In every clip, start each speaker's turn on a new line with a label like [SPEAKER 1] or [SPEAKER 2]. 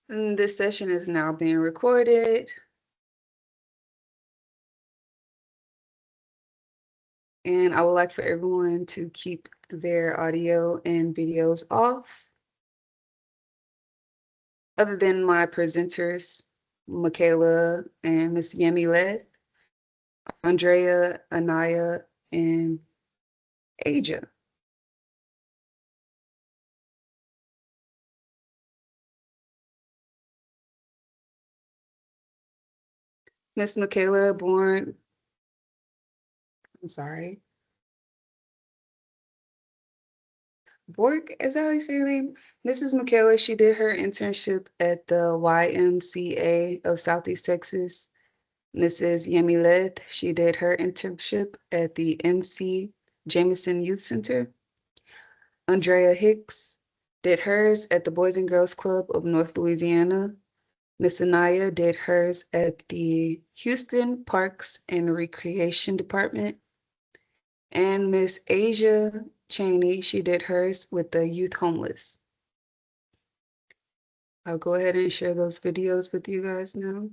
[SPEAKER 1] And this session is now being recorded. And I would like for everyone to keep their audio and videos off. Other than my presenters, Michaela and Miss Yemi Led, Andrea, Anaya, and Aja. Miss Michaela born, I'm sorry, Borg, is that how you say her name? Mrs. Michaela, she did her internship at the YMCA of Southeast Texas. Mrs. Yemi Led, she did her internship at the MC Jameson Youth Center. Andrea Hicks did hers at the Boys and Girls Club of North Louisiana. Miss Anaya did hers at the Houston Parks and Recreation Department. And Miss Asia Cheney, she did hers with the Youth Homeless. I'll go ahead and share those videos with you guys now.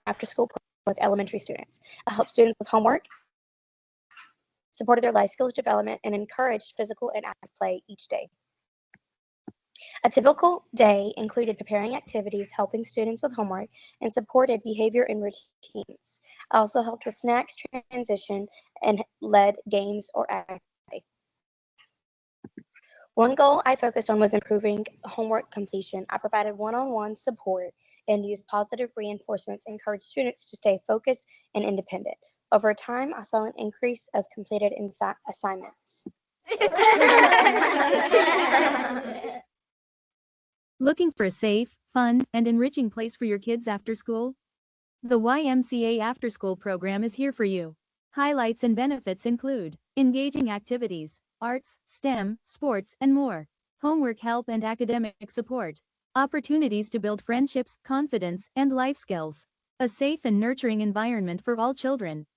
[SPEAKER 2] After school with elementary students. I help students with homework, supported their life skills development, and encouraged physical and active play each day. A typical day included preparing activities, helping students with homework, and supported behavior and routines. I also helped with snacks, transition, and led games or activities. One goal I focused on was improving homework completion. I provided one-on-one support and used positive reinforcements to encourage students to stay focused and independent. Over time, I saw an increase of completed assignments.
[SPEAKER 3] Looking for a safe, fun, and enriching place for your kids after school? The YMCA After School program is here for you. Highlights and benefits include engaging activities, arts, STEM, sports, and more, homework help and academic support, opportunities to build friendships, confidence, and life skills, a safe and nurturing environment for all children.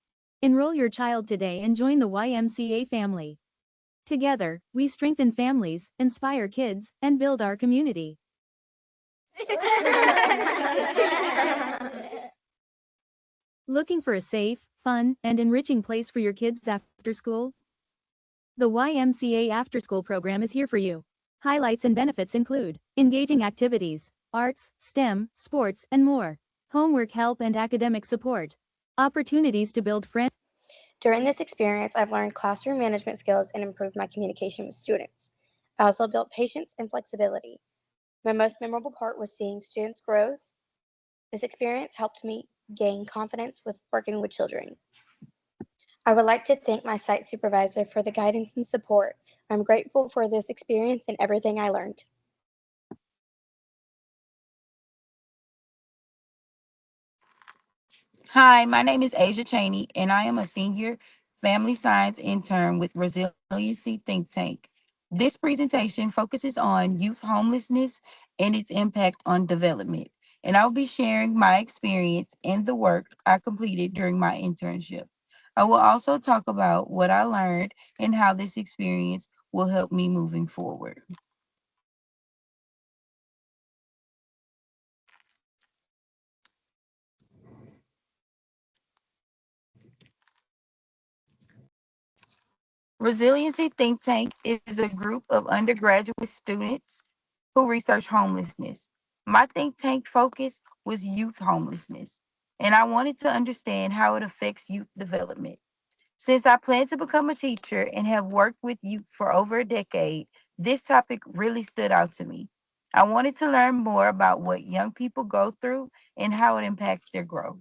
[SPEAKER 3] Enroll your child today and join the YMCA family. Together, we strengthen families, inspire kids, and build our community. Looking for a safe, fun, and enriching place for your kids after school? The YMCA After School program is here for you. Highlights and benefits include engaging activities, arts, STEM, sports, and more, homework help and academic support, opportunities to build friends.
[SPEAKER 2] During this experience, I've learned classroom management skills and improved my communication with students. I also built patience and flexibility. My most memorable part was seeing students' growth. This experience helped me gain confidence with working with children. I would like to thank my site supervisor for the guidance and support. I'm grateful for this experience and everything I learned.
[SPEAKER 4] Hi, my name is Asia Cheney, and I am a senior family science intern with Resiliency Think Tank. This presentation focuses on youth homelessness and its impact on development, and I'll be sharing my experience and the work I completed during my internship. I will also talk about what I learned and how this experience will help me moving forward. Resiliency Think Tank is a group of undergraduate students who research homelessness. My think tank focus was youth homelessness, and I wanted to understand how it affects youth development. Since I plan to become a teacher and have worked with youth for over a decade, this topic really stood out to me. I wanted to learn more about what young people go through and how it impacts their growth.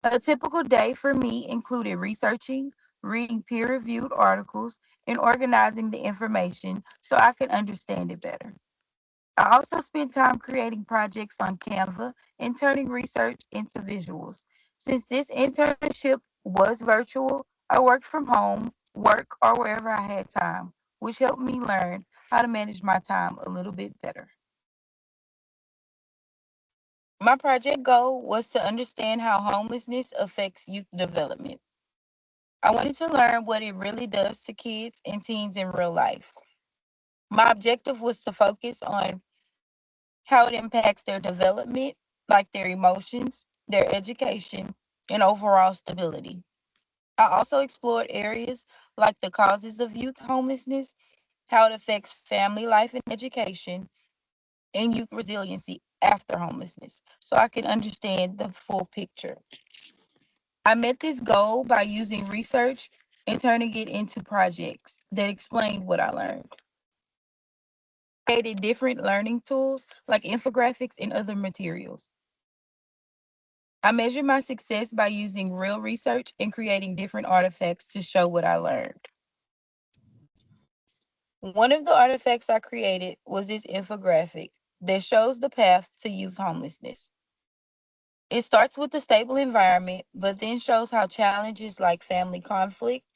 [SPEAKER 4] A typical day for me included researching, reading peer reviewed articles, and organizing the information so I could understand it better. I also spent time creating projects on Canva and turning research into visuals. Since this internship was virtual, I worked from home, work, or wherever I had time, which helped me learn how to manage my time a little bit better. My project goal was to understand how homelessness affects youth development. I wanted to learn what it really does to kids and teens in real life. My objective was to focus on how it impacts their development, like their emotions, their education, and overall stability. I also explored areas like the causes of youth homelessness, how it affects family life and education, and youth resiliency after homelessness, so I can understand the full picture. I met this goal by using research and turning it into projects that explained what I learned. Created different learning tools like infographics and other materials. I measure my success by using real research and creating different artifacts to show what I learned. One of the artifacts I created was this infographic that shows the path to youth homelessness. It starts with a stable environment, but then shows how challenges like family conflict,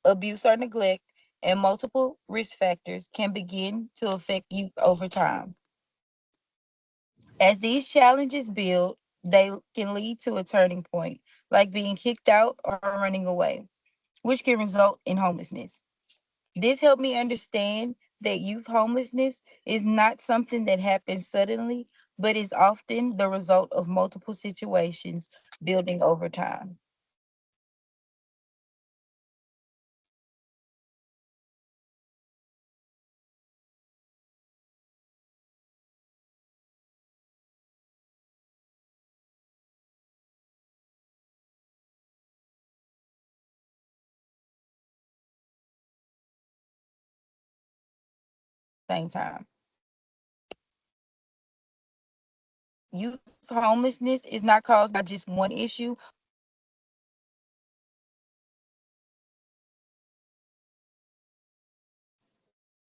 [SPEAKER 4] abuse or neglect, and multiple risk factors can begin to affect youth over time. As these challenges build, they can lead to a turning point, like being kicked out or running away, which can result in homelessness. This helped me understand that youth homelessness is not something that happens suddenly, but is often the result of multiple situations building over time. Same time. Youth homelessness is not caused by just one issue.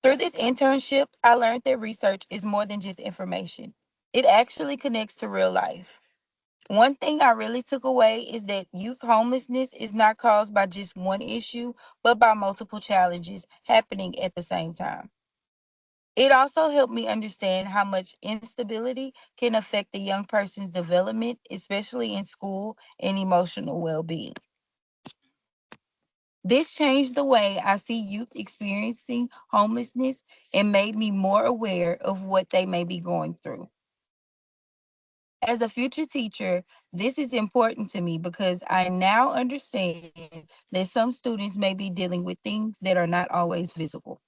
[SPEAKER 4] Through this internship, I learned that research is more than just information. It actually connects to real life. One thing I really took away is that youth homelessness is not caused by just one issue, but by multiple challenges happening at the same time. It also helped me understand how much instability can affect a young person's development, especially in school and emotional well being. This changed the way I see youth experiencing homelessness and made me more aware of what they may be going through. As a future teacher, this is important to me because I now understand that some students may be dealing with things that are not always visible.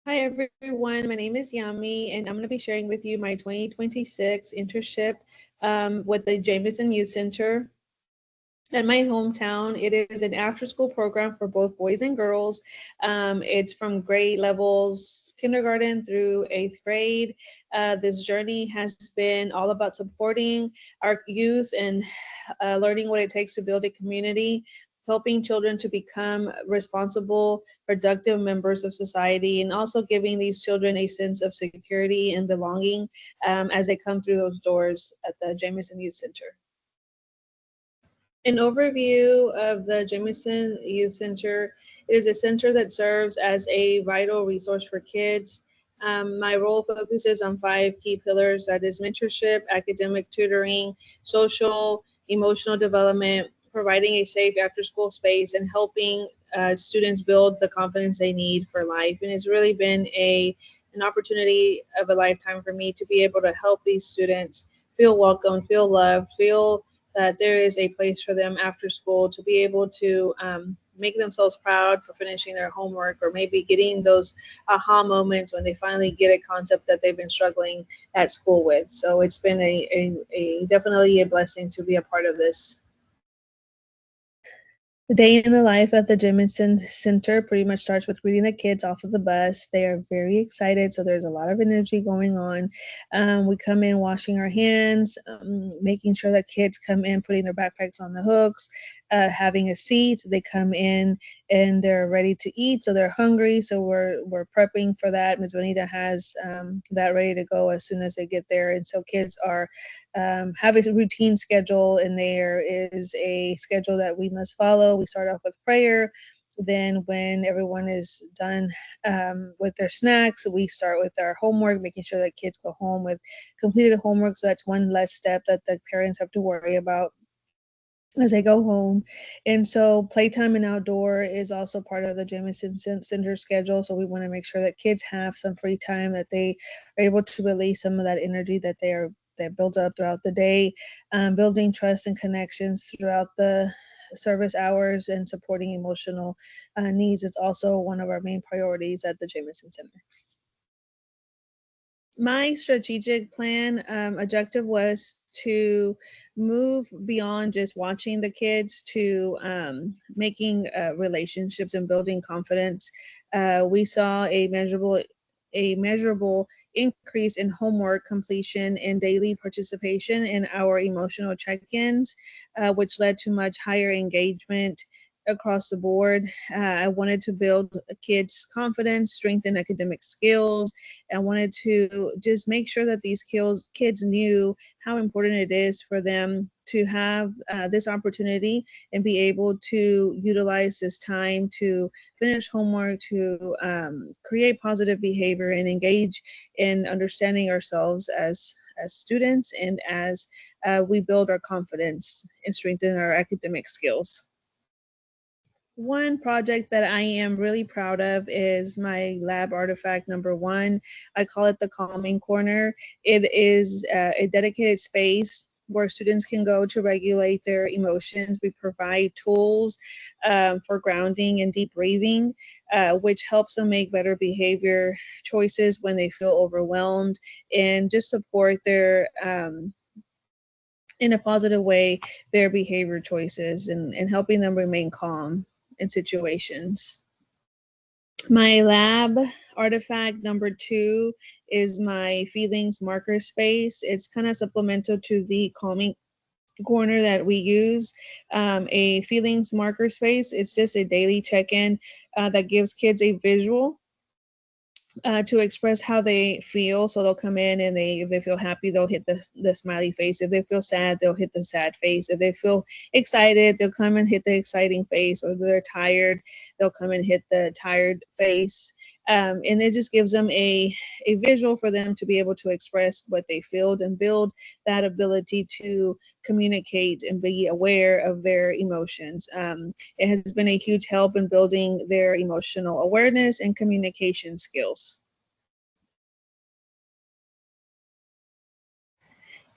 [SPEAKER 5] Hi everyone, my name is Yami and I'm going to be sharing with you my 2026 internship with the Jameson Youth Center in my hometown. It is an after school program for both boys and girls. It's from grade levels kindergarten through eighth grade. This journey has been all about supporting our youth and learning what it takes to build a community, helping children to become responsible, productive members of society, and also giving these children a sense of security and belonging as they come through those doors at the Jameson Youth Center. An overview of the Jameson Youth Center. It is a center that serves as a vital resource for kids. My role focuses on five key pillars, that is mentorship, academic tutoring, social, emotional development, providing a safe after school space, and helping students build the confidence they need for life. And it's really been an opportunity of a lifetime for me to be able to help these students feel welcome, feel loved, feel that there is a place for them after school to be able to make themselves proud for finishing their homework, or maybe getting those aha moments when they finally get a concept that they've been struggling at school with. So it's been a definitely a blessing to be a part of this. The day in the life at the Jemison Center pretty much starts with greeting the kids off of the bus. They are very excited, so there's a lot of energy going on. We come in washing our hands, making sure that kids come in, putting their backpacks on the hooks, having a seat. They come in and they're ready to eat, so they're hungry. So we're prepping for that. Ms. Bonita has that ready to go as soon as they get there, and so kids are have a routine schedule, and there is a schedule that we must follow. We start off with prayer. Then when everyone is done with their snacks, we start with our homework, making sure that kids go home with completed homework. So that's one less step that the parents have to worry about as they go home. And so playtime and outdoor is also part of the Jamison Center schedule. So we want to make sure that kids have some free time, that they are able to release some of that energy that builds up throughout the day, building trust and connections throughout the service hours, and supporting emotional needs. It's also one of our main priorities at the Jamison Center. My strategic plan objective was to move beyond just watching the kids to making relationships and building confidence. We saw a measurable increase in homework completion and daily participation in our emotional check-ins, which led to much higher engagement across the board. I wanted to build kids' confidence, strengthen academic skills. I wanted to just make sure that these kids knew how important it is for them to have this opportunity and be able to utilize this time to finish homework, to create positive behavior and engage in understanding ourselves as students, and as we build our confidence and strengthen our academic skills. One project that I am really proud of is my lab artifact number 1. I call it the Calming Corner. It is a dedicated space where students can go to regulate their emotions. We provide tools for grounding and deep breathing, which helps them make better behavior choices when they feel overwhelmed, and just support their in a positive way their behavior choices, and helping them remain calm in situations. My lab artifact number 2 is my feelings marker space. It's kind of supplemental to the Calming Corner that we use. A feelings marker space, it's just a daily check-in that gives kids a visual to express how they feel. So they'll come in, and if they feel happy, they'll hit the smiley face. If they feel sad, they'll hit the sad face. If they feel excited, they'll come and hit the exciting face. Or if they're tired, they'll come and hit the tired face. And it just gives them a visual for them to be able to express what they feel and build that ability to communicate and be aware of their emotions. It has been a huge help in building their emotional awareness and communication skills.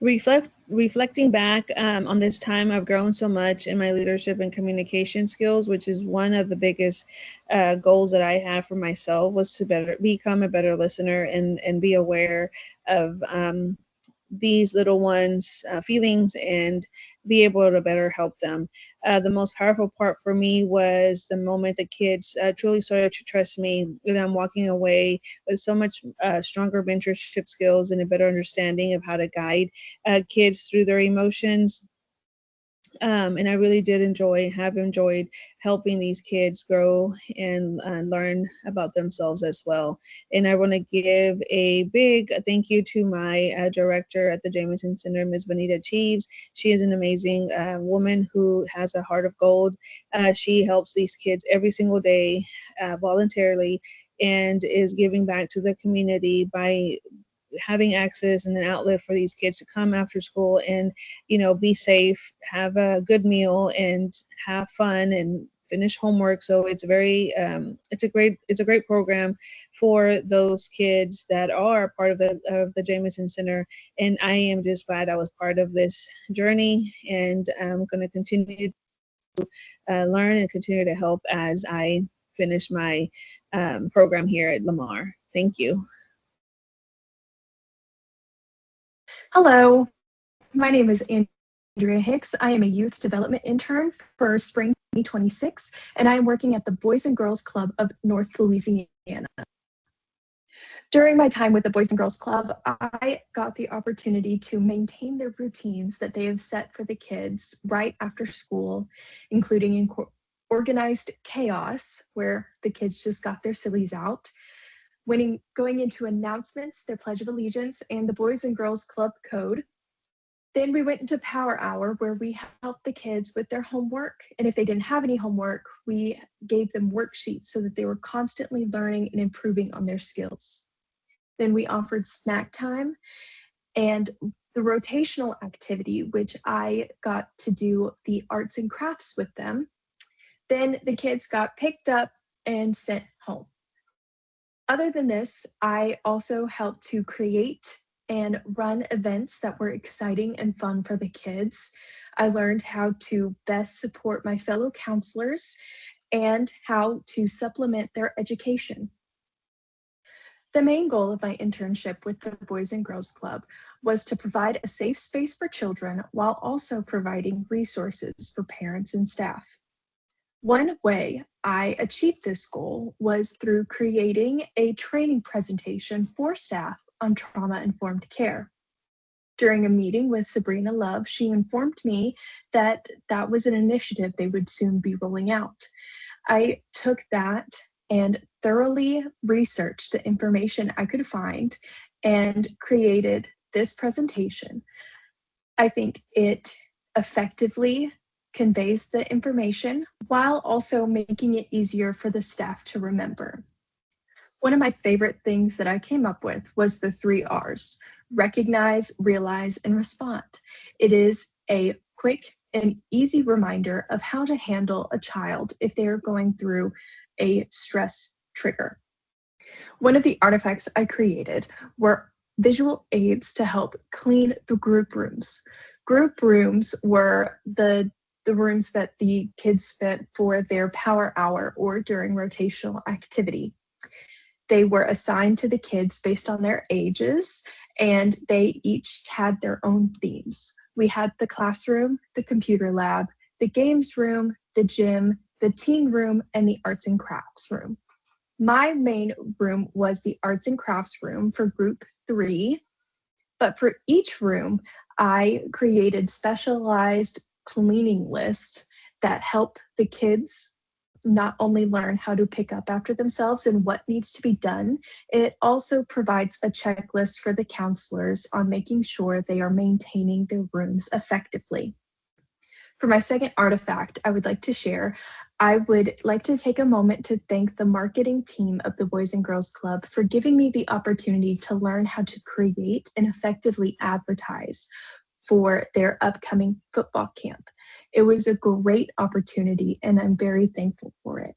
[SPEAKER 5] Reflecting back on this time, I've grown so much in my leadership and communication skills, which is one of the biggest goals that I have for myself, was to become a better listener and be aware of these little ones' feelings and be able to better help them. The most powerful part for me was the moment the kids truly started to trust me, and I'm walking away with so much stronger mentorship skills and a better understanding of how to guide kids through their emotions. And I really have enjoyed helping these kids grow and learn about themselves as well. And I want to give a big thank you to my director at the Jamison Center, Ms. Bonita Cheeves. She is an amazing woman who has a heart of gold. She helps these kids every single day voluntarily, and is giving back to the community by having access and an outlet for these kids to come after school and, be safe, have a good meal, and have fun, and finish homework. So it's it's a great program for those kids that are part of the Jameson Center. And I am just glad I was part of this journey, and I'm going to continue to learn and continue to help as I finish my program here at Lamar. Thank you.
[SPEAKER 6] Hello, my name is Andrea Hicks. I am a youth development intern for spring 2026, and I am working at the Boys and Girls Club of North Louisiana. During my time with the Boys and Girls Club, I got the opportunity to maintain their routines that they have set for the kids right after school, including organized chaos, where the kids just got their sillies out, going into announcements, their Pledge of Allegiance, and the Boys and Girls Club Code. Then we went into Power Hour, where we helped the kids with their homework. And if they didn't have any homework, we gave them worksheets so that they were constantly learning and improving on their skills. Then we offered snack time and the rotational activity, which I got to do the arts and crafts with them. Then the kids got picked up and sent home. Other than this, I also helped to create and run events that were exciting and fun for the kids. I learned how to best support my fellow counselors and how to supplement their education. The main goal of my internship with the Boys and Girls Club was to provide a safe space for children while also providing resources for parents and staff. One way I achieved this goal was through creating a training presentation for staff on trauma-informed care. During a meeting with Sabrina Love, she informed me that that was an initiative they would soon be rolling out. I took that and thoroughly researched the information I could find and created this presentation. I think it effectively conveys the information while also making it easier for the staff to remember. One of my favorite things that I came up with was the 3 R's: recognize, realize, and respond. It is a quick and easy reminder of how to handle a child if they are going through a stress trigger. One of the artifacts I created were visual aids to help clean the group rooms. Group rooms were the rooms that the kids spent for their power hour or during rotational activity. They were assigned to the kids based on their ages, and they each had their own themes. We had the classroom, the computer lab, the games room, the gym, the teen room, and the arts and crafts room. My main room was the arts and crafts room for group 3, but for each room, I created specialized cleaning lists that help the kids not only learn how to pick up after themselves and what needs to be done, it also provides a checklist for the counselors on making sure they are maintaining their rooms effectively. For my second artifact I would like to share, I would like to take a moment to thank the marketing team of the Boys and Girls Club for giving me the opportunity to learn how to create and effectively advertise for their upcoming football camp. It was a great opportunity, and I'm very thankful for it.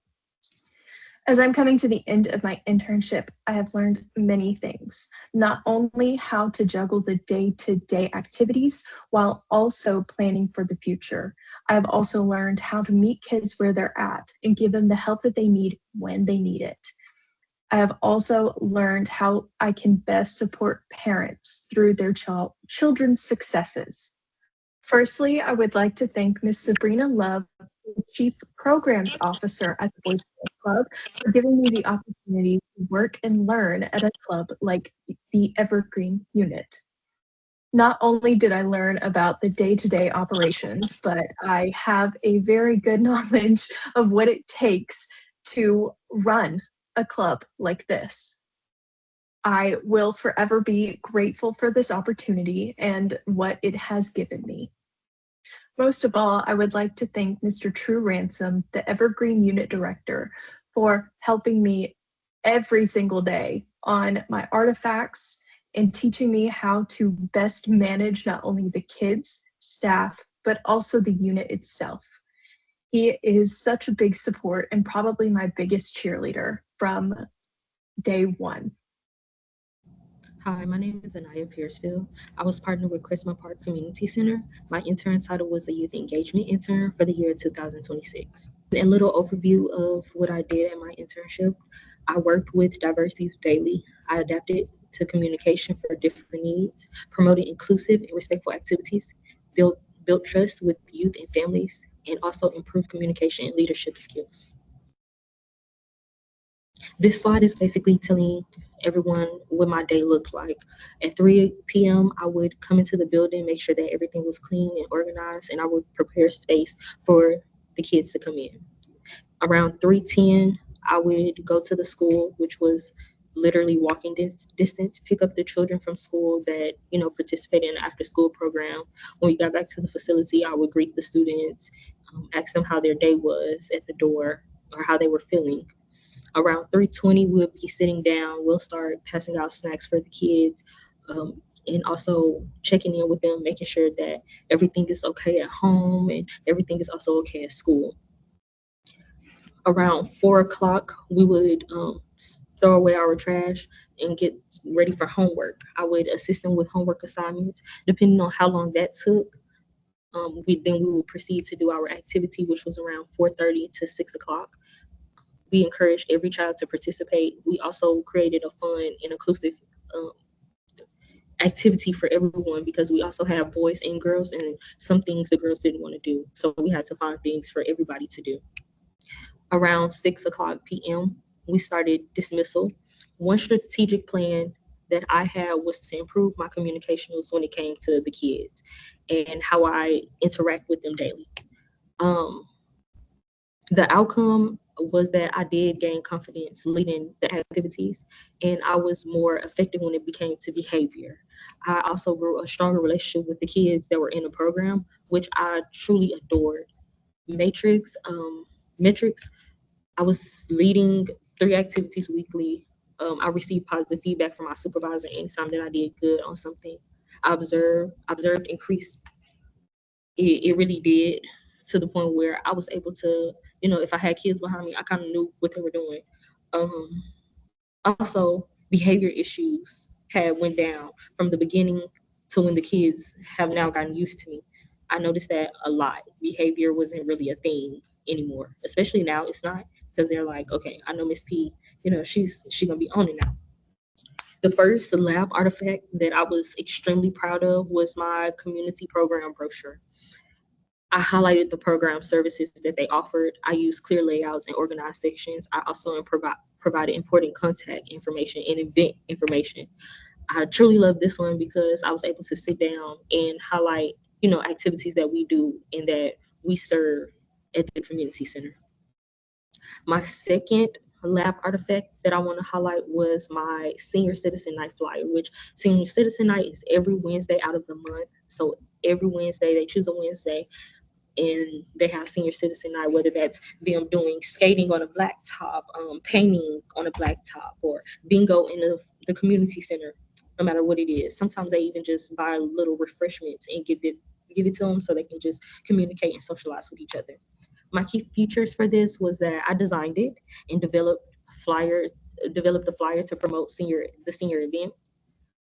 [SPEAKER 6] As I'm coming to the end of my internship, I have learned many things, not only how to juggle the day-to-day activities while also planning for the future. I have also learned how to meet kids where they're at and give them the help that they need when they need it. I have also learned how I can best support parents through their children's successes. Firstly, I would like to thank Ms. Sabrina Love, Chief Programs Officer at the Boys and Girls Club, for giving me the opportunity to work and learn at a club like the Evergreen Unit. Not only did I learn about the day-to-day operations, but I have a very good knowledge of what it takes to run a club like this. I will forever be grateful for this opportunity and what it has given me. Most of all, I would like to thank Mr. True Ransom, the Evergreen Unit Director, for helping me every single day on my artifacts and teaching me how to best manage not only the kids, staff, but also the unit itself. He is such a big support and probably my biggest cheerleader from day one.
[SPEAKER 7] Hi, my name is Anaya Piercefield. I was partnered with Christmas Park Community Center. My intern title was a Youth Engagement Intern for the year 2026. A little overview of what I did at my internship. I worked with diverse youth daily. I adapted to communication for different needs, promoted inclusive and respectful activities, built trust with youth and families, and also improved communication and leadership skills. This slide is basically telling everyone what my day looked like. At 3 p.m., I would come into the building, make sure that everything was clean and organized, and I would prepare space for the kids to come in. Around 3:10, I would go to the school, which was literally walking distance, pick up the children from school that, participated in the after school program. When we got back to the facility, I would greet the students, ask them how their day was at the door or how they were feeling. Around 3:20, we'll be sitting down. We'll start passing out snacks for the kids, and also checking in with them, making sure that everything is okay at home and everything is also okay at school. Around 4 o'clock, we would throw away our trash and get ready for homework. I would assist them with homework assignments. Depending on how long that took, we would proceed to do our activity, which was around 4:30 to 6 o'clock. We encouraged every child to participate. We also created a fun and inclusive um, activity for everyone because we also have boys and girls, and some things the girls didn't want to do. So we had to find things for everybody to do. Around 6 o'clock p.m., we started dismissal. One strategic plan that I had was to improve my communications when it came to the kids and how I interact with them daily. Um, the outcome was that I did gain confidence leading the activities, and I was more effective when it became to behavior. I also grew a stronger relationship with the kids that were in the program, which I truly adored. Matrix, metrics, I was leading 3 activities weekly. I received positive feedback from my supervisor anytime that I did good on something. I observed increase. It really did, to the point where I was able to, if I had kids behind me, I kind of knew what they were doing. Um, Also, behavior issues had went down from the beginning to when the kids have now gotten used to me. I noticed that a lot. Behavior wasn't really a thing anymore, especially now it's not, because they're like, okay, I know Miss P, she gonna be on it now. The first lab artifact that I was extremely proud of was my community program brochure. I highlighted the program services that they offered. I used clear layouts and organized sections. I also provided important contact information and event information. I truly love this one because I was able to sit down and highlight, activities that we do and that we serve at the community center. My second lab artifact that I want to highlight was my Senior Citizen Night flyer, which Senior Citizen Night is every Wednesday out of the month. So every Wednesday, they choose a Wednesday and they have senior citizen night, whether that's them doing skating on a blacktop, painting on a blacktop, or bingo in the community center, no matter what it is. Sometimes they even just buy little refreshments and give it to them so they can just communicate and socialize with each other. My key features for this was that I designed it and developed the flyer to promote the senior event.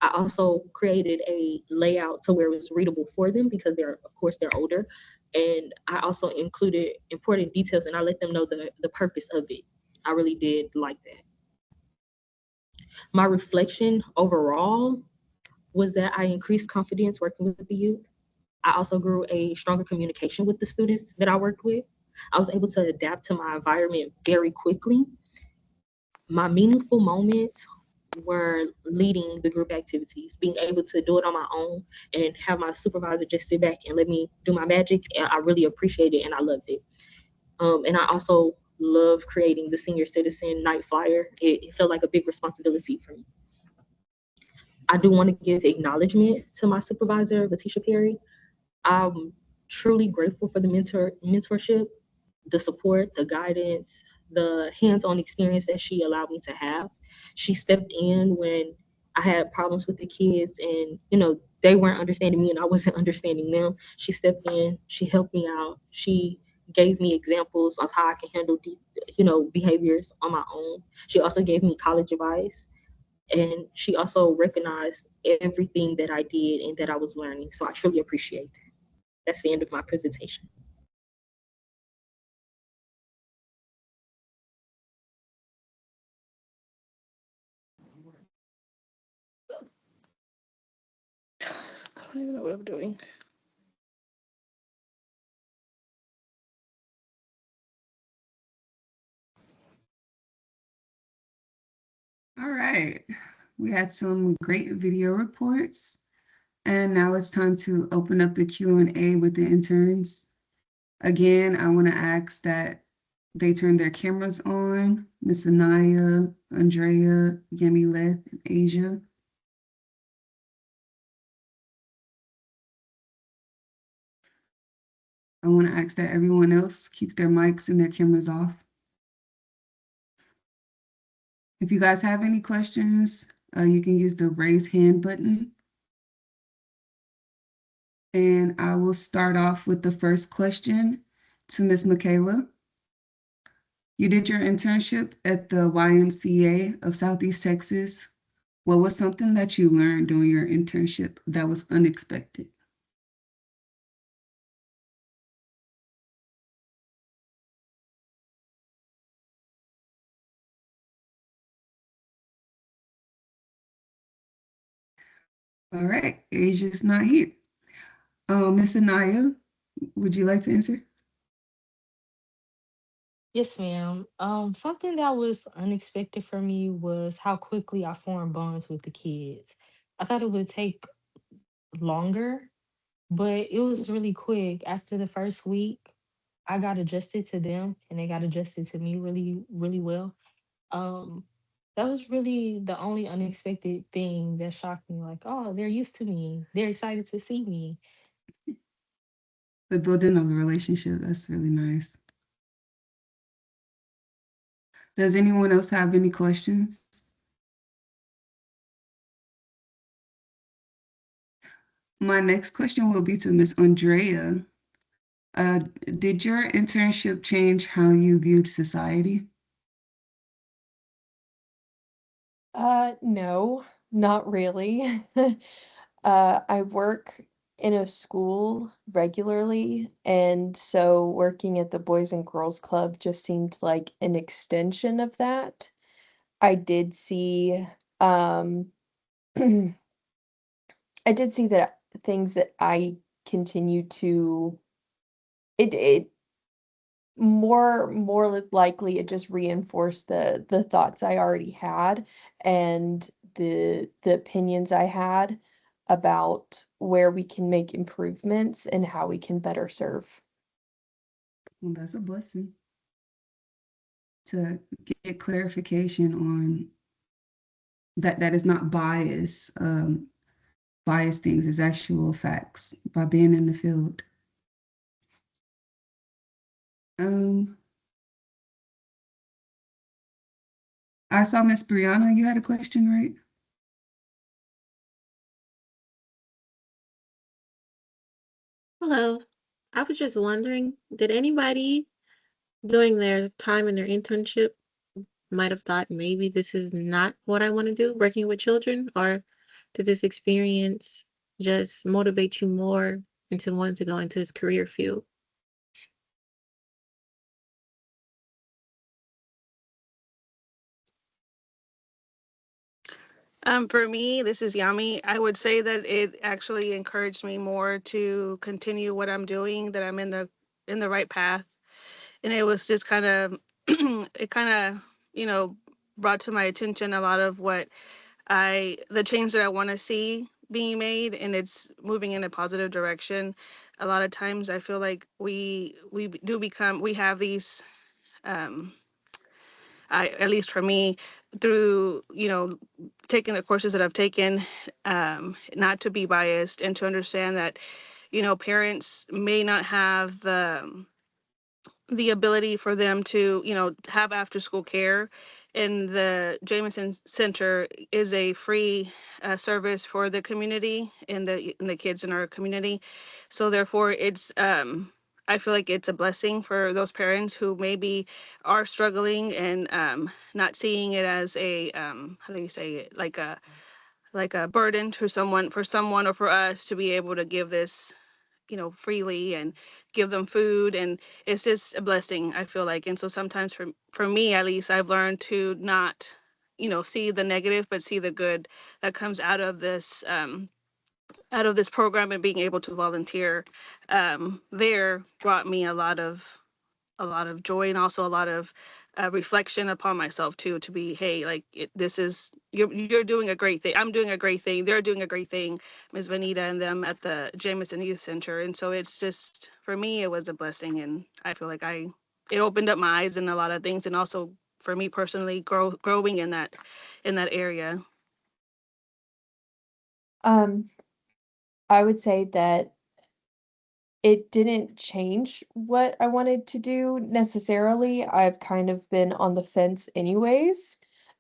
[SPEAKER 7] I also created a layout to where it was readable for them because of course, they're older. And I also included important details and I let them know the purpose of it. I really did like that. My reflection overall was that I increased confidence working with the youth. I also grew a stronger communication with the students that I worked with. I was able to adapt to my environment very quickly. My meaningful moments were leading the group activities, being able to do it on my own and have my supervisor just sit back and let me do my magic. And I really appreciate it and I loved it. And I also love creating the Senior Citizen Night flyer. It felt like a big responsibility for me. I do want to give acknowledgement to my supervisor, Letitia Perry. I'm truly grateful for the mentorship, the support, the guidance, the hands-on experience that she allowed me to have. She stepped in when I had problems with the kids and, they weren't understanding me and I wasn't understanding them. She stepped in, she helped me out. She gave me examples of how I can handle behaviors on my own. She also gave me college advice, and she also recognized everything that I did and that I was learning. So I truly appreciate that. That's the end of my presentation.
[SPEAKER 8] I don't even know what I'm doing.
[SPEAKER 1] All right. We had some great video reports. And now it's time to open up the Q&A with the interns. Again, I want to ask that they turn their cameras on. Miss Anaya, Andrea, Yemileth, and Asia. I want to ask that everyone else keeps their mics and their cameras off. If you guys have any questions, you can use the raise hand button. And I will start off with the first question to Miss Michaela. You did your internship at the YMCA of Southeast Texas. What was something that you learned during your internship that was unexpected? All right, Asia's not here. Miss Anaya, would you like to answer?
[SPEAKER 9] Yes, ma'am. Something that was unexpected for me was how quickly I formed bonds with the kids. I thought it would take longer, but it was really quick. After the first week, I got adjusted to them and they got adjusted to me really, really well. Um, that was really the only unexpected thing that shocked me. Like, oh, they're used to me. They're excited to see me.
[SPEAKER 1] The building of the relationship, that's really nice. Does anyone else have any questions? My next question will be to Miss Andrea. Did your internship change how you viewed society?
[SPEAKER 6] No, not really. I work in a school regularly, and so working at the Boys and Girls Club just seemed like an extension of that. I did see, um, I did see that things that I continue to it likely it just reinforced the thoughts I already had and the opinions I had about where we can make improvements and how we can better serve.
[SPEAKER 1] Well, that's a blessing to get clarification on that is not bias. Bias things is actual facts by being in the field. I saw Miss Brianna, you had a question, right?
[SPEAKER 10] Hello. I was just wondering, did anybody during their time in their internship might have thought maybe this is not what I want to do, working with children, or did this experience just motivate you more into wanting to go into this career field?
[SPEAKER 8] For me, this is Yami. I would say that it actually encouraged me more to continue what I'm doing, that I'm in the right path. And it was just kind of it kind of, you know, brought to my attention a lot of the change that I want to see being made, and it's moving in a positive direction. A lot of times I feel like we have these at least for me, through taking the courses that I've taken, not to be biased and to understand that parents may not have the ability for them to have after school care, and the Jameson Center is a free service for the community and the kids in our community. So therefore, it's I feel like it's a blessing for those parents who maybe are struggling and not seeing it as a how do you say it, like a burden for someone or for us to be able to give this, you know, freely and give them food. And it's just a blessing, I feel like. And so sometimes for me at least, I've learned to not, you know, see the negative but see the good that comes out of this program. And being able to volunteer there brought me a lot of joy, and also a lot of reflection upon myself too, to be, hey, like this is, you're doing a great thing, I'm doing a great thing, they're doing a great thing, Ms. Vanita and them at the Jameson Youth Center. And so it's just, for me, it was a blessing. And I feel like it opened up my eyes in a lot of things, and also for me personally, growing in that area.
[SPEAKER 11] Um, I would say that it didn't change what I wanted to do necessarily. I've kind of been on the fence anyways.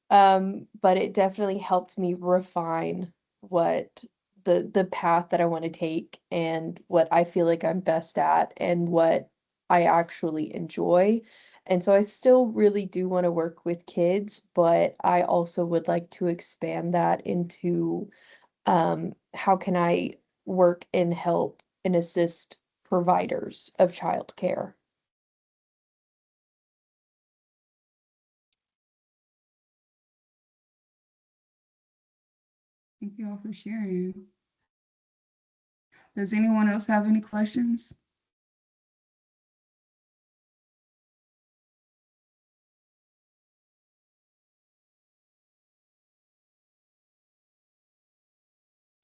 [SPEAKER 11] But it definitely helped me refine what the path that I want to take and what I feel like I'm best at and what I actually enjoy. And so I still really do want to work with kids, but I also would like to expand that into how can I work and help and assist providers of childcare.
[SPEAKER 1] Thank you all for sharing. Does anyone else have any questions?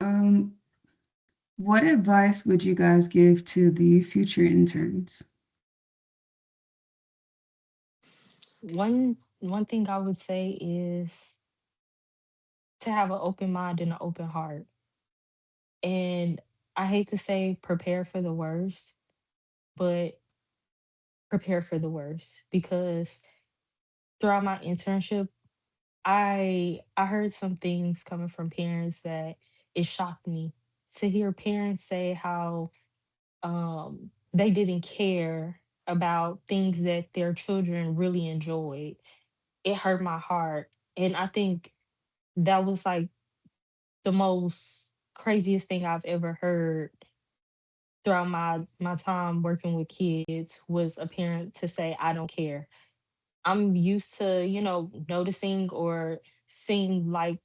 [SPEAKER 1] Um, what advice would you guys give to the future interns?
[SPEAKER 9] One thing I would say is to have an open mind and an open heart. And I hate to say prepare for the worst, but prepare for the worst, because throughout my internship, I heard some things coming from parents that it shocked me to hear parents say how they didn't care about things that their children really enjoyed. It hurt my heart. And I think that was like the most craziest thing I've ever heard throughout my time working with kids, was a parent to say, I don't care. I'm used to, you know, noticing or seeing like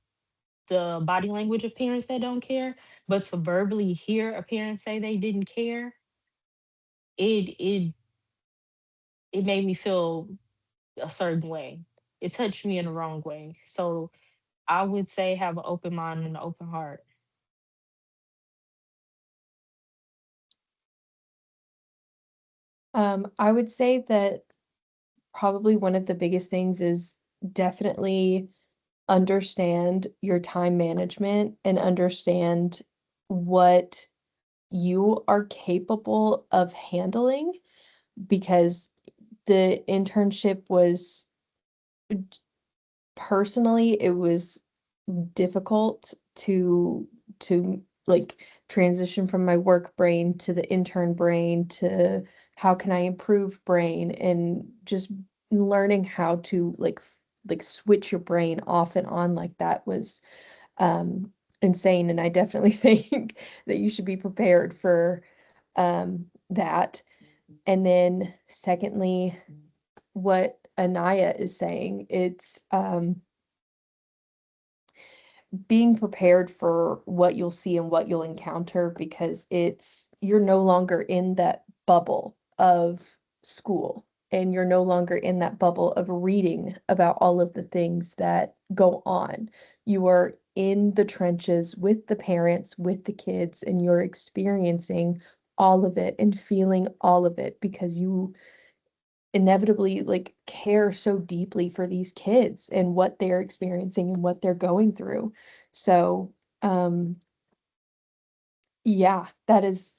[SPEAKER 9] the body language of parents that don't care, but to verbally hear a parent say they didn't care, it it it made me feel a certain way. It touched me in the wrong way. So I would say have an open mind and an open heart.
[SPEAKER 11] I would say that probably one of the biggest things is definitely understand your time management and understand what you are capable of handling, because the internship was, personally, it was difficult to like transition from my work brain to the intern brain to how can I improve brain, and just learning how to like switch your brain off and on like that was insane. And I definitely think that you should be prepared for that. And then secondly, what Anaya is saying, it's being prepared for what you'll see and what you'll encounter, because you're no longer in that bubble of school, and you're no longer in that bubble of reading about all of the things that go on. You are in the trenches with the parents, with the kids, and you're experiencing all of it and feeling all of it, because you inevitably like care so deeply for these kids and what they're experiencing and what they're going through. So, yeah, that is,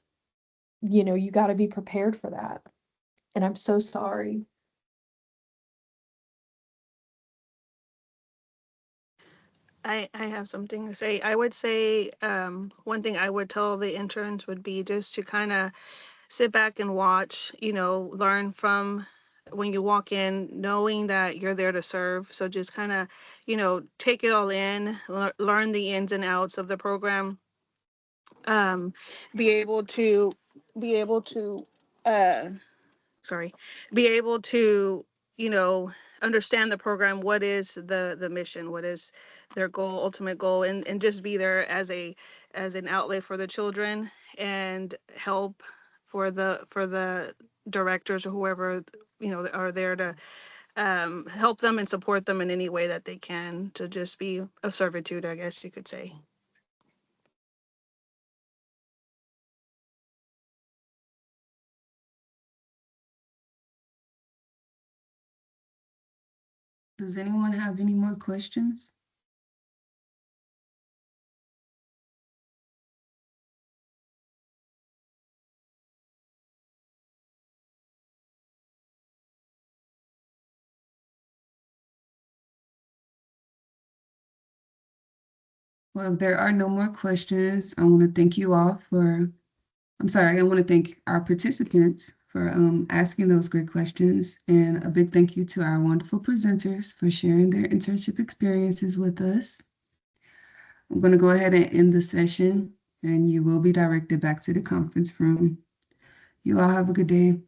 [SPEAKER 11] you got to be prepared for that. And I'm so sorry.
[SPEAKER 8] I have something to say. I would say one thing I would tell the interns would be just to kind of sit back and watch, learn from when you walk in, knowing that you're there to serve. So just kind of, take it all in, learn the ins and outs of the program, um, be able to, be able to, uh, sorry, be able to, you know, understand the program, what is the mission, what is their goal, ultimate goal, and just be there as an outlet for the children and help for the directors or whoever, are there to help them and support them in any way that they can, to just be of servitude, I guess you could say.
[SPEAKER 1] Does anyone have any more questions? Well, if there are no more questions, I want to thank you all I want to thank our participants for asking those great questions. And a big thank you to our wonderful presenters for sharing their internship experiences with us. I'm going to go ahead and end the session, and you will be directed back to the conference room. You all have a good day.